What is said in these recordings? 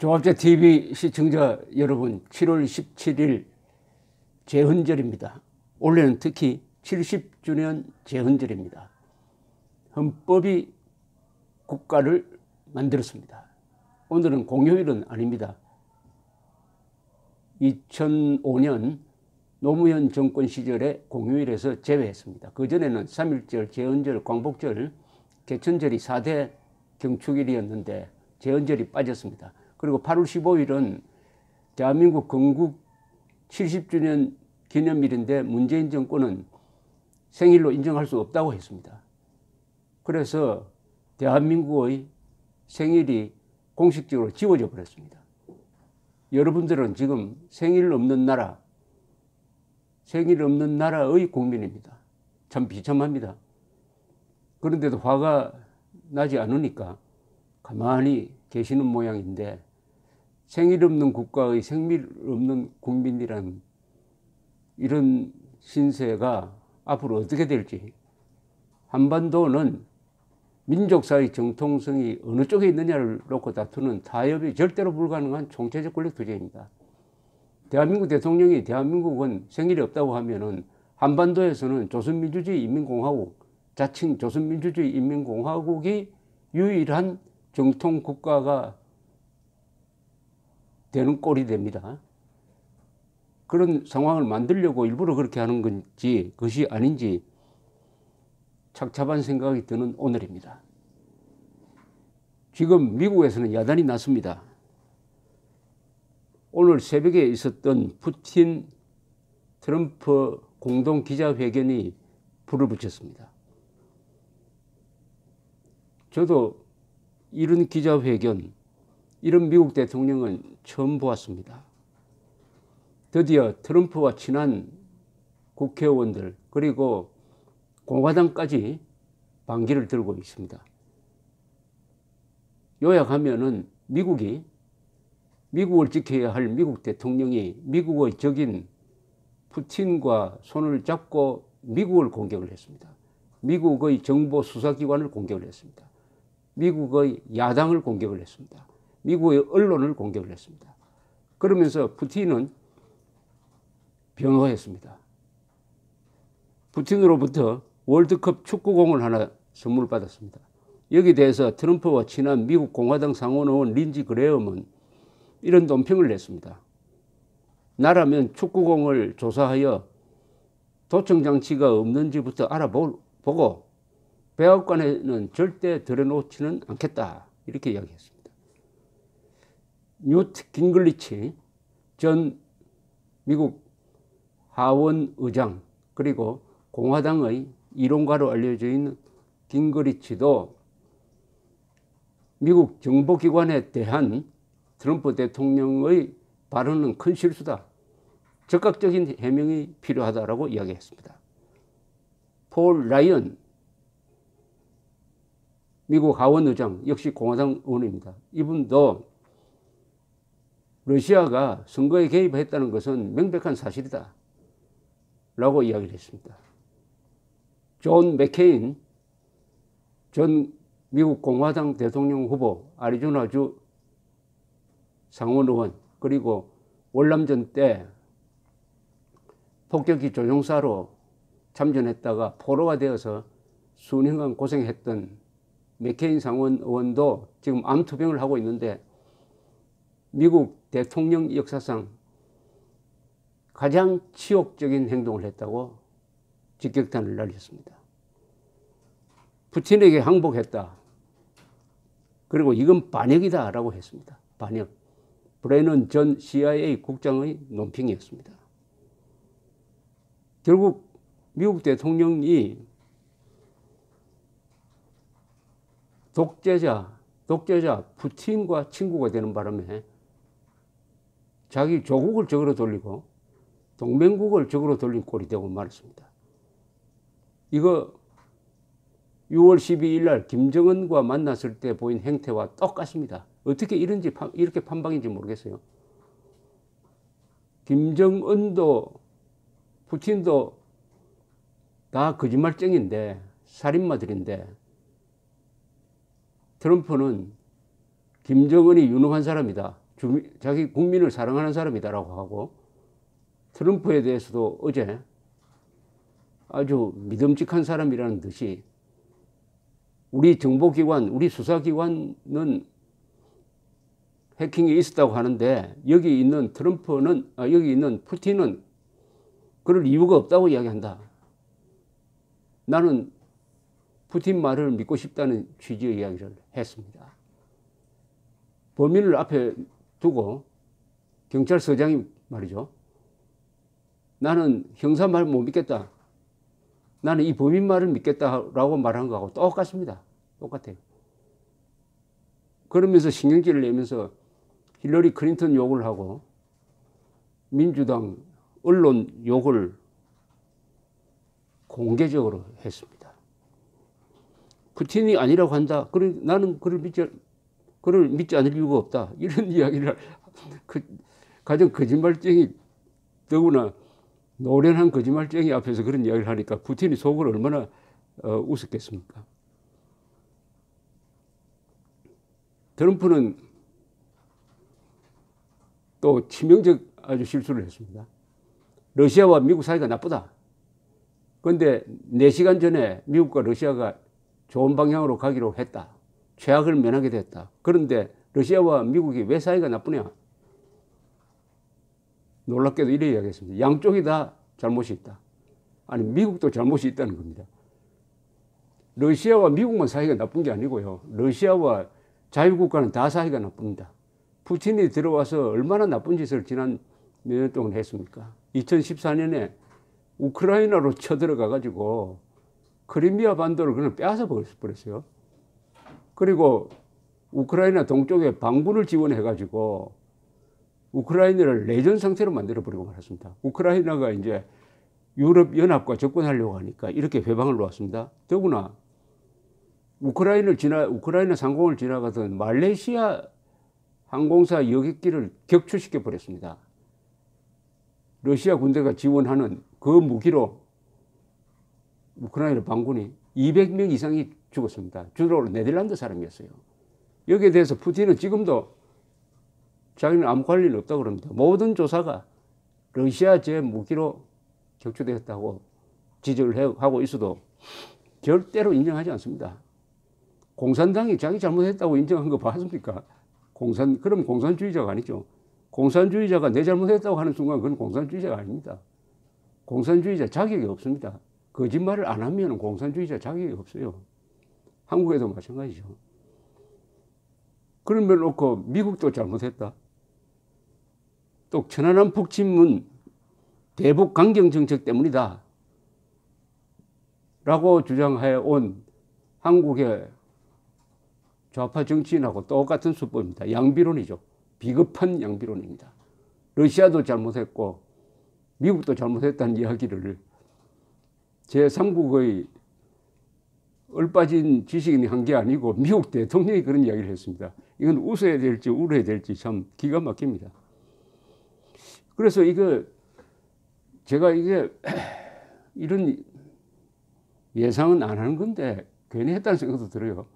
조합재 TV 시청자 여러분, 7월 17일 제헌절입니다. 올해는 특히 70주년 제헌절입니다. 헌법이 국가를 만들었습니다. 오늘은 공휴일은 아닙니다. 2005년 노무현 정권 시절에 공휴일에서 제외했습니다. 그전에는 3.1절, 제헌절, 광복절, 개천절이 4대 경축일이었는데 제헌절이 빠졌습니다. 그리고 8월 15일은 대한민국 건국 70주년 기념일인데 문재인 정권은 생일로 인정할 수 없다고 했습니다. 그래서 대한민국의 생일이 공식적으로 지워져 버렸습니다. 여러분들은 지금 생일 없는 나라의 국민입니다. 참 비참합니다. 그런데도 화가 나지 않으니까 가만히 계시는 모양인데, 생일 없는 국가의 생일 없는 국민이란 이런 신세가 앞으로 어떻게 될지, 한반도는 민족사의 정통성이 어느 쪽에 있느냐를 놓고 다투는 타협이 절대로 불가능한 총체적 권력 투쟁입니다. 대한민국 대통령이 대한민국은 생일이 없다고 하면은 한반도에서는 조선민주주의 인민공화국, 자칭 조선민주주의 인민공화국이 유일한 정통 국가가 되는 꼴이 됩니다. 그런 상황을 만들려고 일부러 그렇게 하는 건지 그것이 아닌지 착잡한 생각이 드는 오늘입니다. 지금 미국에서는 야단이 났습니다. 오늘 새벽에 있었던 푸틴 트럼프 공동 기자회견이 불을 붙였습니다. 저도 이런 기자회견, 이런 미국 대통령은 처음 보았습니다. 드디어 트럼프와 친한 국회의원들 그리고 공화당까지 반기를 들고 있습니다. 요약하면은 미국을 지켜야 할 미국 대통령이 미국의 적인 푸틴과 손을 잡고 미국을 공격을 했습니다. 미국의 정보 수사기관을 공격을 했습니다. 미국의 야당을 공격을 했습니다. 미국의 언론을 공격을 했습니다. 그러면서 푸틴은 변호했습니다. 푸틴으로부터 월드컵 축구공을 하나 선물 받았습니다. 여기에 대해서 트럼프와 친한 미국 공화당 상원의원 린지 그레엄은 이런 논평을 냈습니다. 나라면 축구공을 조사하여 도청 장치가 없는지부터 알아보고 백악관에는 절대 들여놓지는 않겠다, 이렇게 이야기했습니다. 뉴트 깅글리치 전 미국 하원 의장 그리고 공화당의 이론가로 알려져 있는 깅글리치도 미국 정보기관에 대한 트럼프 대통령의 발언은 큰 실수다, 적극적인 해명이 필요하다라고 이야기했습니다. 폴 라이언 미국 하원 의장, 역시 공화당 의원입니다. 이분도 러시아가 선거에 개입했다는 것은 명백한 사실이다 라고 이야기를 했습니다. 존 맥케인 전 미국 공화당 대통령 후보, 애리조나주 상원의원, 그리고 월남전 때 폭격기 조종사로 참전했다가 포로가 되어서 수년간 고생했던 맥케인 상원의원도 지금 암투병을 하고 있는데 미국 대통령 역사상 가장 치욕적인 행동을 했다고 직격탄을 날렸습니다. 푸틴에게 항복했다. 그리고 이건 반역이다 라고 했습니다. 반역. 브레넌 전 CIA 국장의 논평이었습니다. 결국 미국 대통령이 독재자 푸틴과 친구가 되는 바람에 자기 조국을 적으로 돌리고 동맹국을 적으로 돌린 꼴이 되고 말았습니다. 이거 6월 12일 날 김정은과 만났을 때 보인 행태와 똑같습니다. 어떻게 이렇게 판박인지 모르겠어요. 김정은도 푸틴도 다 거짓말쟁인데, 살인마들인데, 트럼프는 김정은이 유능한 사람이다, 자기 국민을 사랑하는 사람이다라고 하고, 트럼프에 대해서도 어제 아주 믿음직한 사람이라는 듯이 우리 정보기관, 우리 수사기관은 해킹이 있었다고 하는데 여기 있는 여기 있는 푸틴은 그럴 이유가 없다고 이야기한다. 나는 푸틴 말을 믿고 싶다는 취지의 이야기를 했습니다. 범인을 앞에 두고 경찰서장이 말이죠. 나는 형사 말 못 믿겠다. 나는 이 범인 말을 믿겠다라고 말한 거하고 똑같습니다. 똑같아요. 그러면서 신경질을 내면서 힐러리 클린턴 욕을 하고 민주당 언론 욕을 공개적으로 했습니다. 푸틴이 아니라고 한다. 나는 그를 믿지 않을 이유가 없다. 이런 이야기를 가장 거짓말쟁이, 더구나 노련한 거짓말쟁이 앞에서 그런 이야기를 하니까 푸틴이 속으로 얼마나 웃었겠습니까? 트럼프는 또 치명적 아주 실수를 했습니다. 러시아와 미국 사이가 나쁘다. 그런데 4시간 전에 미국과 러시아가 좋은 방향으로 가기로 했다. 최악을 면하게 됐다. 그런데 러시아와 미국이 왜 사이가 나쁘냐? 놀랍게도 이래 이야기했습니다. 양쪽이 다 잘못이 있다. 아니, 미국도 잘못이 있다는 겁니다. 러시아와 미국만 사이가 나쁜 게 아니고요. 러시아와 자유국가는 다 사이가 나쁩니다. 푸틴이 들어와서 얼마나 나쁜 짓을 지난 몇 년 동안 했습니까? 2014년에 우크라이나로 쳐들어가 가지고 크리미아 반도를 그냥 빼앗아 버렸어요. 그리고 우크라이나 동쪽에 방군을 지원해 가지고 우크라이나를 내전 상태로 만들어 버리고 말았습니다. 우크라이나가 이제 유럽 연합과 접근하려고 하니까 이렇게 회방을 놓았습니다. 더구나 우크라이나 상공을 지나가던 말레이시아 항공사 여객기를 격추시켜 버렸습니다. 러시아 군대가 지원하는 그 무기로 우크라이나 방군이 200명 이상이 죽었습니다. 주로 네덜란드 사람이었어요. 여기에 대해서 푸틴은 지금도 자기는 아무 관련이 없다고 그럽니다. 모든 조사가 러시아 제 무기로 격추되었다고 지적을 하고 있어도 절대로 인정하지 않습니다. 공산당이 자기 잘못했다고 인정한 거 봤습니까? 그럼 공산주의자가 아니죠. 공산주의자가 내 잘못했다고 하는 순간 그건 공산주의자가 아닙니다. 공산주의자 자격이 없습니다. 거짓말을 안 하면 공산주의자 자격이 없어요. 한국에도 마찬가지죠. 그런 걸 놓고 미국도 잘못했다. 또 천안함 북침은 대북 강경 정책 때문이다 라고 주장해 온 한국의 좌파 정치인하고 똑같은 수법입니다. 양비론이죠. 비겁한 양비론입니다. 러시아도 잘못했고 미국도 잘못했다는 이야기를 제3국의 얼빠진 지식인이 한 게 아니고 미국 대통령이 그런 이야기를 했습니다. 이건 웃어야 될지 울어야 될지 참 기가 막힙니다. 그래서 제가 이런 예상은 안 하는 건데 괜히 했다는 생각도 들어요.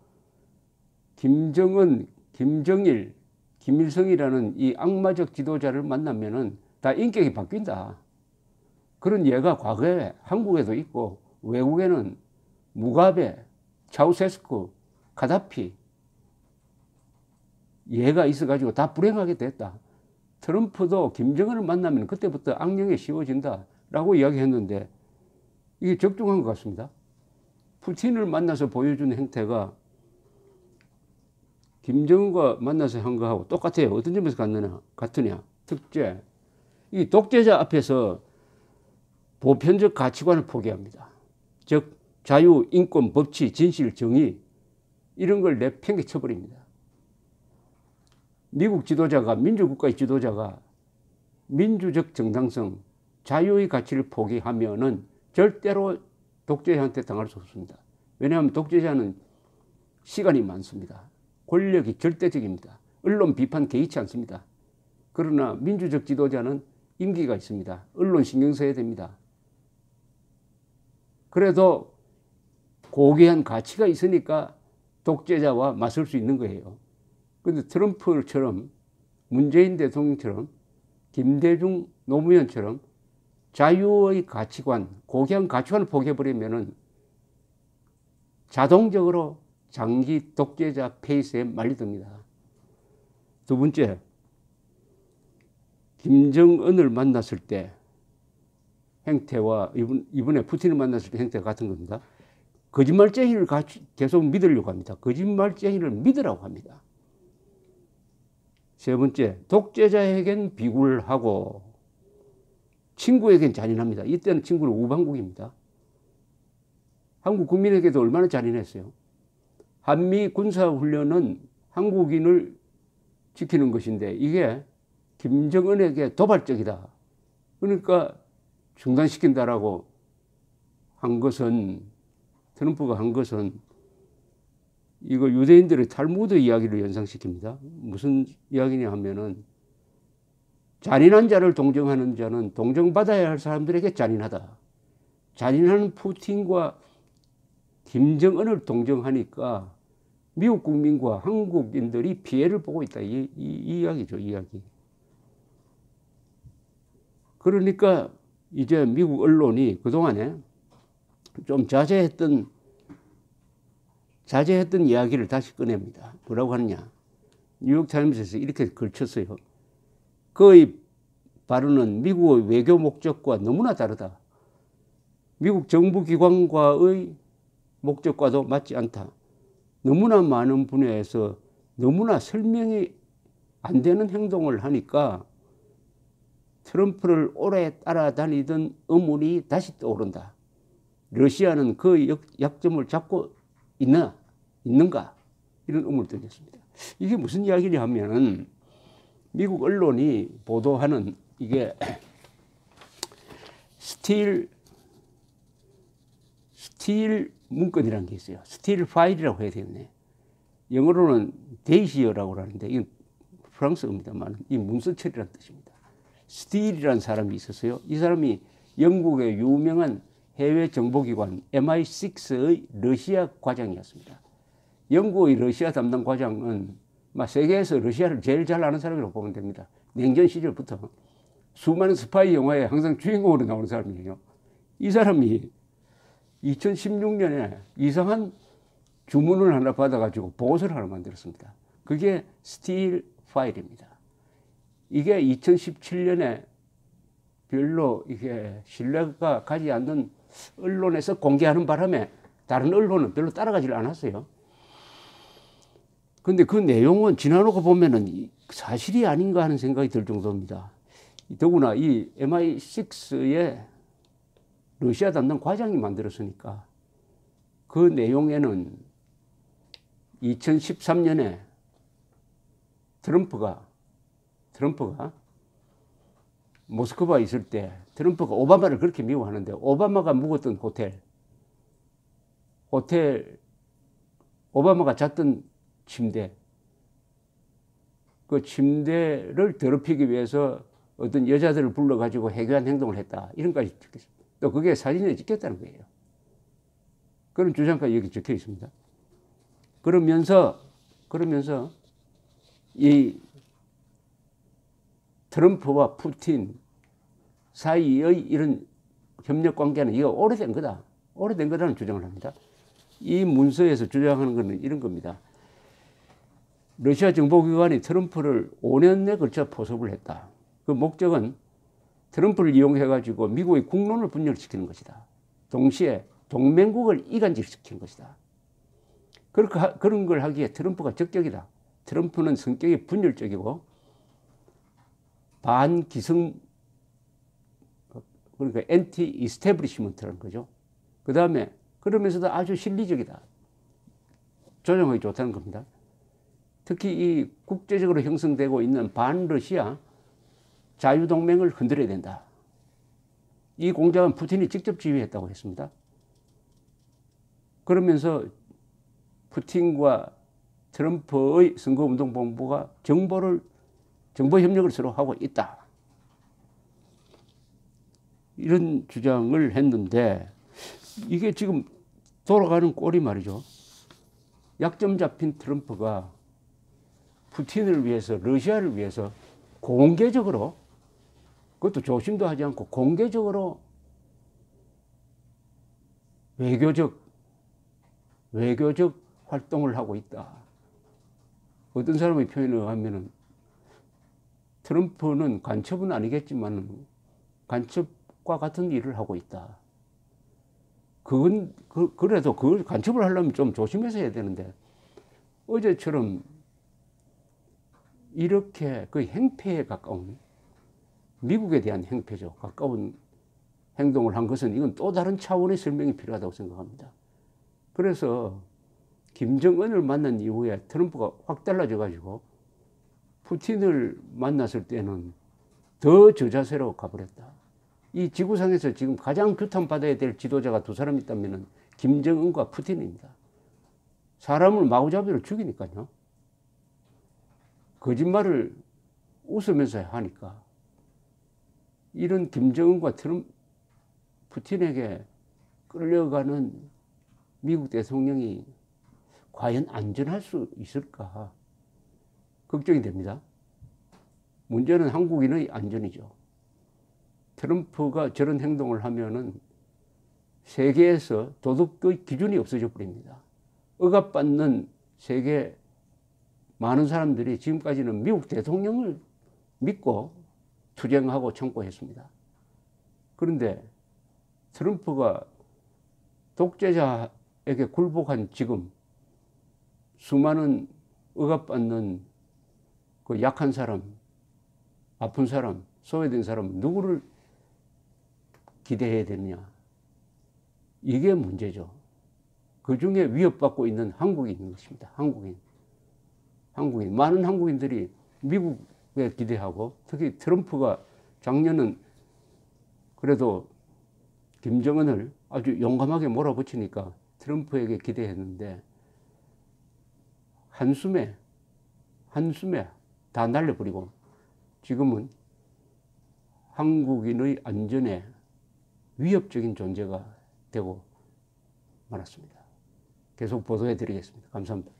김정은, 김정일, 김일성이라는 이 악마적 지도자를 만나면은 다 인격이 바뀐다. 그런 예가 과거에 한국에도 있고 외국에는 무가베, 차우세스쿠, 카다피 예가 있어가지고 다 불행하게 됐다. 트럼프도 김정은을 만나면 그때부터 악령에 씌워진다라고 이야기했는데 이게 적중한 것 같습니다. 푸틴을 만나서 보여준 행태가 김정은과 만나서 한 거하고 똑같아요. 어떤 점에서 같으냐? 특제. 이 독재자 앞에서 보편적 가치관을 포기합니다. 즉 자유, 인권, 법치, 진실, 정의 이런 걸 내팽개쳐버립니다. 미국 지도자가, 민주국가의 지도자가 민주적 정당성, 자유의 가치를 포기하면은 절대로 독재자한테 당할 수 없습니다. 왜냐하면 독재자는 시간이 많습니다. 권력이 절대적입니다. 언론 비판 개의치 않습니다. 그러나 민주적 지도자는 임기가 있습니다. 언론 신경 써야 됩니다. 그래도 고귀한 가치가 있으니까 독재자와 맞설 수 있는 거예요. 그런데 트럼프처럼 문재인 대통령처럼 김대중 노무현처럼 자유의 가치관, 고귀한 가치관을 포기해버리면은 자동적으로 장기 독재자 페이스에 말리듭니다. 두 번째, 김정은을 만났을 때 행태와 이번에 푸틴을 만났을 때 행태가 같은 겁니다. 거짓말쟁이를 계속 믿으려고 합니다. 거짓말쟁이를 믿으라고 합니다. 세 번째, 독재자에겐 비굴하고 친구에겐 잔인합니다. 이때는 친구는 우방국입니다. 한국 국민에게도 얼마나 잔인했어요. 한미 군사훈련은 한국인을 지키는 것인데 이게 김정은에게 도발적이다. 그러니까 중단시킨다라고 한 것은, 트럼프가 한 것은 이거 유대인들의 탈무드 이야기를 연상시킵니다. 무슨 이야기냐 하면은 잔인한 자를 동정하는 자는 동정받아야 할 사람들에게 잔인하다. 잔인한 푸틴과 김정은을 동정하니까 미국 국민과 한국인들이 피해를 보고 있다. 이 이야기죠, 이야기. 그러니까 이제 미국 언론이 그동안에 좀 자제했던 이야기를 다시 꺼냅니다. 뭐라고 하느냐. 뉴욕타임스에서 이렇게 걸쳤어요. 그의 발언은 미국의 외교 목적과 너무나 다르다. 미국 정부기관과의 목적과도 맞지 않다. 너무나 많은 분야에서 너무나 설명이 안 되는 행동을 하니까 트럼프를 오래 따라다니던 의문이 다시 떠오른다. 러시아는 그 약점을 잡고 있는가? 이런 의문을 던졌습니다. 이게 무슨 이야기냐 하면은 미국 언론이 보도하는 이게 스틸 문건이라는 게 있어요. 스틸 파일이라고 해야 되겠네. 영어로는 데이시어라고 하는데 이건 프랑스어입니다만 이 문서처리라는 뜻입니다. 스틸이라는 사람이 있었어요. 이 사람이 영국의 유명한 해외 정보기관 MI6의 러시아 과장이었습니다. 영국의 러시아 담당 과장은 세계에서 러시아를 제일 잘 아는 사람이라고 보면 됩니다. 냉전 시절부터 수많은 스파이 영화에 항상 주인공으로 나오는 사람이에요. 이 사람이 2016년에 이상한 주문을 하나 받아가지고 보고서를 하나 만들었습니다. 그게 스틸 파일입니다. 이게 2017년에 별로 이게 신뢰가 가지 않는 언론에서 공개하는 바람에 다른 언론은 별로 따라가지를 않았어요. 근데 그 내용은 지나놓고 보면은 사실이 아닌가 하는 생각이 들 정도입니다. 더구나 이 MI6의 러시아 담당 과장이 만들었으니까 그 내용에는 2013년에 트럼프가 모스크바에 있을 때 트럼프가 오바마를 그렇게 미워하는데 오바마가 묵었던 호텔 오바마가 잤던 침대, 그 침대를 더럽히기 위해서 어떤 여자들을 불러가지고 해괴한 행동을 했다. 이런까지 적혔습니다. 또 그게 사진에 찍혔다는 거예요. 그런 주장까지 여기 적혀 있습니다. 그러면서 이 트럼프와 푸틴 사이의 이런 협력 관계는 이거 오래된 거다라는 주장을 합니다. 이 문서에서 주장하는 것은 이런 겁니다. 러시아 정보기관이 트럼프를 5년에 걸쳐 포섭을 했다. 그 목적은 트럼프를 이용해가지고 미국의 국론을 분열시키는 것이다. 동시에 동맹국을 이간질시키는 것이다. 그런 걸 하기에 트럼프가 적격이다. 트럼프는 성격이 분열적이고 반기성, 그러니까 엔티 이스태블리시먼트라는 거죠. 그 다음에 그러면서도 아주 실리적이다. 조정하기 좋다는 겁니다. 특히 이 국제적으로 형성되고 있는 반러시아 자유동맹을 흔들어야 된다. 이 공작은 푸틴이 직접 지휘했다고 했습니다. 그러면서 푸틴과 트럼프의 선거운동본부가 정보 협력을 서로 하고 있다. 이런 주장을 했는데 이게 지금 돌아가는 꼴이 말이죠. 약점 잡힌 트럼프가 푸틴을 위해서, 러시아를 위해서 공개적으로, 그것도 조심도 하지 않고 공개적으로 외교적 활동을 하고 있다. 어떤 사람의 표현을 하면은 트럼프는 간첩은 아니겠지만 간첩과 같은 일을 하고 있다. 그래도 그 간첩을 하려면 좀 조심해서 해야 되는데, 어제처럼 이렇게 그 행패에 가까운, 미국에 대한 행패죠. 가까운 행동을 한 것은 이건 또 다른 차원의 설명이 필요하다고 생각합니다. 그래서 김정은을 만난 이후에 트럼프가 확 달라져 가지고 푸틴을 만났을 때는 더 저자세로 가버렸다. 이 지구상에서 지금 가장 규탄받아야 될 지도자가 두 사람 있다면 김정은과 푸틴입니다. 사람을 마구잡이로 죽이니까요. 거짓말을 웃으면서 하니까. 이런 김정은과 푸틴에게 끌려가는 미국 대통령이 과연 안전할 수 있을까 걱정이 됩니다. 문제는 한국인의 안전이죠. 트럼프가 저런 행동을 하면은 세계에서 도덕의 기준이 없어져 버립니다. 억압받는 세계 많은 사람들이 지금까지는 미국 대통령을 믿고 투쟁하고 청구했습니다. 그런데 트럼프가 독재자에게 굴복한 지금 수많은 억압받는 그 약한 사람, 아픈 사람, 소외된 사람 누구를 기대해야 되느냐. 이게 문제죠. 그중에 위협받고 있는 한국인인 것입니다. 한국인. 많은 한국인들이 미국에 기대하고, 특히 트럼프가 작년은 그래도 김정은을 아주 용감하게 몰아붙이니까 트럼프에게 기대했는데 한숨에 다 날려버리고 지금은 한국인의 안전에 위협적인 존재가 되고 말았습니다. 계속 보도해 드리겠습니다. 감사합니다.